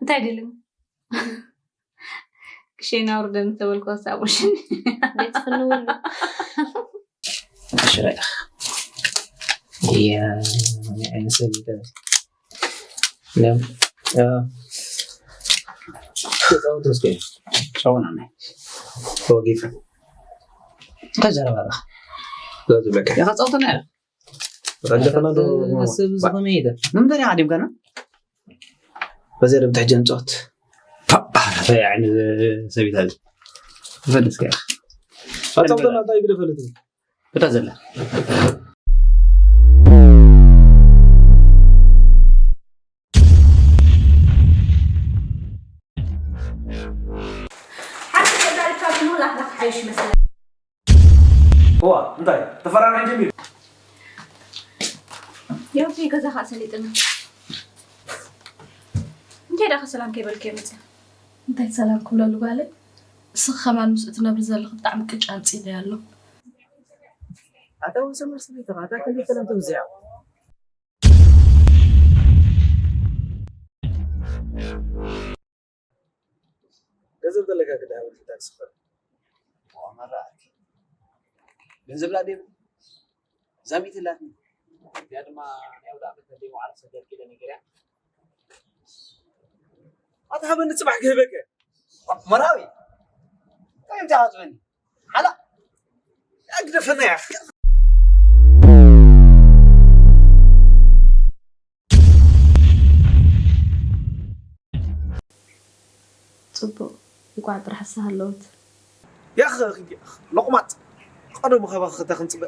تاجلم كشينا وردن تقول كوسا وشن بيتفنون شريخ يا أنا سبب نعم تسوي كيف شلون أنا هو كيف تجرب هذا لازم لك يا أخي صوتنا رجعنا له بس زميده نمدري عادي مكانه بزير بتحجن صوت يعني سبيت هذا فلس كيف صوتنا طيب كده فلت بتنزل عايش مثلا هو انت تفرع من جميل يوم في كذا خاصلتنا انت دا خسلام كيبل كيمت انت سلام كله لغالي سخمان مسؤتنا برزال طعم كجان صيده يالو اتو سمر سبيت غاتا كل كلام توزيع ገንዘብ ተለካ ከዳው ታክስፈር ወማራክ ገንዘብ ላዴ ዛሚት ላት ያድማ ያውዳ በተደይ ወዓል ሰደር ከለ ነገር ያ አታበን ጽባህ ገበከ መራዊ እንት አጥበን ሐላ اقدفنا يا اخي صبو يقعد راح سهلوت يا اخي لقمات قدو مخبخ تخنصب